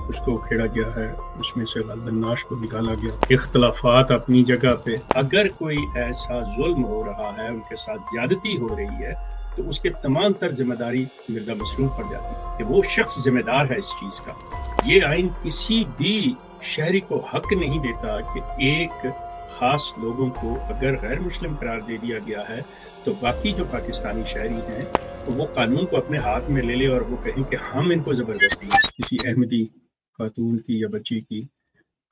اس کو کھیڑا گیا ہے، اس میں سے غالباً ناش کو نکالا گیا۔ اختلافات اپنی جگہ پہ، اگر کوئی ایسا ظلم ہو رہا ہے، ان کے ساتھ زیادتی ہو رہی ہے، تو اس کے تمام تر ذمہ داری مرزا مسرور پر جاتی ہے کہ وہ شخص ذمہ دار ہے اس چیز کا۔ یہ آئین کسی بھی شہری کو حق نہیں دیتا کہ ایک خاص لوگوں کو اگر غیر مسلم قرار دے دیا گیا ہے تو باقی جو پاکستانی شہری ہیں وہ قانون کو اپنے ہاتھ میں لے لے اور وہ کہیں کہ ہم ان کو زبردستی کسی احمدی خاتون کی یا بچی کی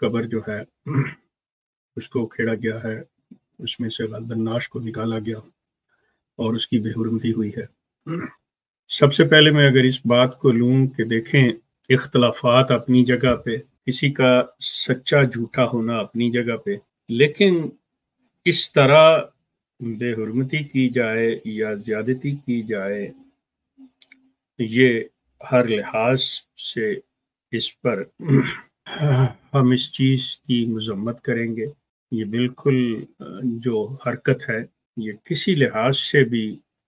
قبر جو ہے اس کو کھیڑا گیا ہے، اس میں سے غالباً ناش کو نکالا گیا اور اس کی بے حرمتی ہوئی ہے۔ سب سے پہلے میں اگر اس بات کو لوں کہ دیکھیں، اختلافات اپنی جگہ پہ، کسی کا سچا جھوٹا ہونا اپنی جگہ پہ، لیکن اس طرح بے حرمتی کی جائے یا زیادتی کی جائے، یہ ہر لحاظ سے اس پر ہم اس چیز کی مذمت کریں گے۔ یہ بالکل جو حرکت ہے یہ کسی لحاظ سے بھی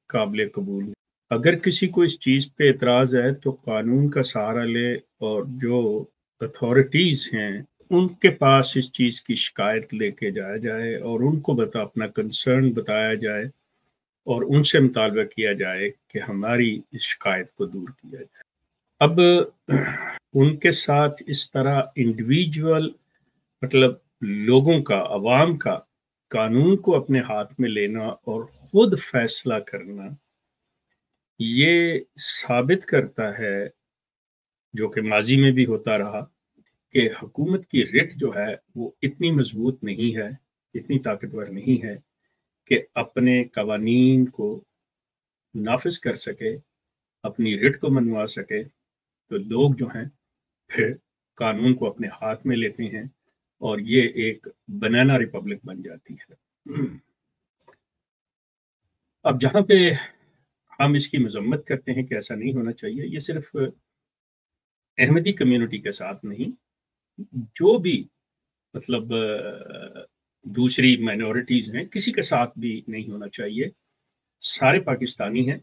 قابل قبول نہیں۔ اگر کسی کو اس چیز پہ اعتراض ہے تو قانون کا سہارا لے اور جو اتھارٹیز ہیں ان کے پاس اس چیز کی شکایت لے کے جایا جائے اور ان کو اپنا کنسرن بتایا جائے اور ان سے مطالبہ کیا جائے کہ ہماری اس شکایت کو دور کیا جائے۔ اب ان کے ساتھ اس طرح انڈیویجول مطلب لوگوں کا، عوام کا قانون کو اپنے ہاتھ میں لینا اور خود فیصلہ کرنا، یہ ثابت کرتا ہے جو کہ ماضی میں بھی ہوتا رہا کہ حکومت کی رٹ جو ہے وہ اتنی مضبوط نہیں ہے، اتنی طاقتور نہیں ہے کہ اپنے قوانین کو نافذ کر سکے، اپنی رٹ کو منوا سکے۔ تو لوگ جو ہیں پھر قانون کو اپنے ہاتھ میں لیتے ہیں اور یہ ایک بنانا ریپبلک بن جاتی ہے۔ اب جہاں پہ ہم اس کی مذمت کرتے ہیں کہ ایسا نہیں ہونا چاہیے، یہ صرف احمدی کمیونٹی کے ساتھ نہیں، جو بھی مطلب دوسری مائنورٹیز ہیں کسی کے ساتھ بھی نہیں ہونا چاہیے۔ سارے پاکستانی ہیں،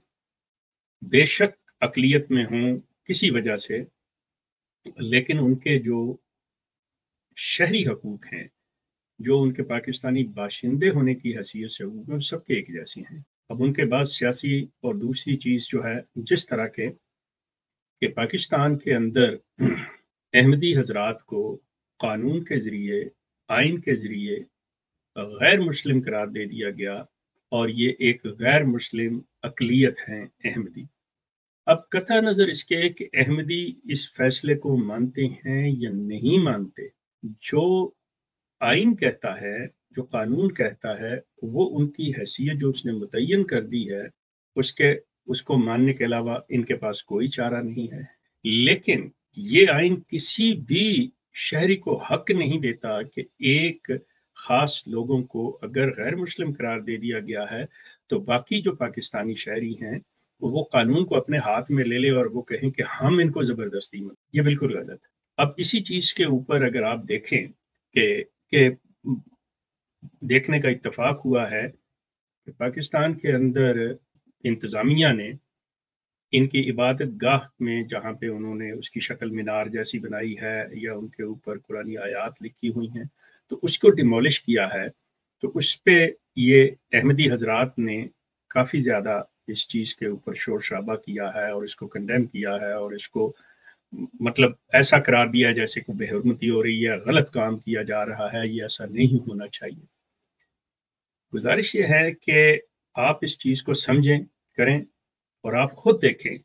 بے شک اقلیت میں ہوں کسی وجہ سے، لیکن ان کے جو شہری حقوق ہیں، جو ان کے پاکستانی باشندے ہونے کی حیثیت سے وہ سب کے ایک جیسی ہیں۔ اب ان کے بعد سیاسی اور دوسری چیز جو ہے جس طرح کے کہ پاکستان کے اندر احمدی حضرات کو قانون کے ذریعے، آئین کے ذریعے غیر مسلم قرار دے دیا گیا اور یہ ایک غیر مسلم اقلیت ہیں احمدی۔ اب قطع نظر اس کے کہ احمدی اس فیصلے کو مانتے ہیں یا نہیں مانتے، جو آئین کہتا ہے، جو قانون کہتا ہے، وہ ان کی حیثیت جو اس نے متعین کر دی ہے اس کو ماننے کے علاوہ ان کے پاس کوئی چارہ نہیں ہے۔ لیکن یہ آئین کسی بھی شہری کو حق نہیں دیتا کہ ایک خاص لوگوں کو اگر غیر مسلم قرار دے دیا گیا ہے تو باقی جو پاکستانی شہری ہیں وہ قانون کو اپنے ہاتھ میں لے لے اور وہ کہیں کہ ہم ان کو زبردستی میں، یہ بالکل غلط ہے۔ اب اسی چیز کے اوپر اگر آپ دیکھیں کہ دیکھنے کا اتفاق ہوا ہے کہ پاکستان کے اندر انتظامیہ نے ان کی عبادت گاہ میں جہاں پہ انہوں نے اس کی شکل مینار جیسی بنائی ہے یا ان کے اوپر قرآنی آیات لکھی ہوئی ہیں تو اس کو ڈیمولش کیا ہے، تو اس پہ یہ احمدی حضرات نے کافی زیادہ اس چیز کے اوپر شور شرابہ کیا ہے اور اس کو کنڈیم کیا ہے اور اس کو مطلب ایسا قرار دیا جیسے کہ بے حرمتی ہو رہی ہے، غلط کام کیا جا رہا ہے، یہ ایسا نہیں ہونا چاہیے۔ گزارش یہ ہے کہ آپ اس چیز کو سمجھیں، کریں اور آپ خود دیکھیں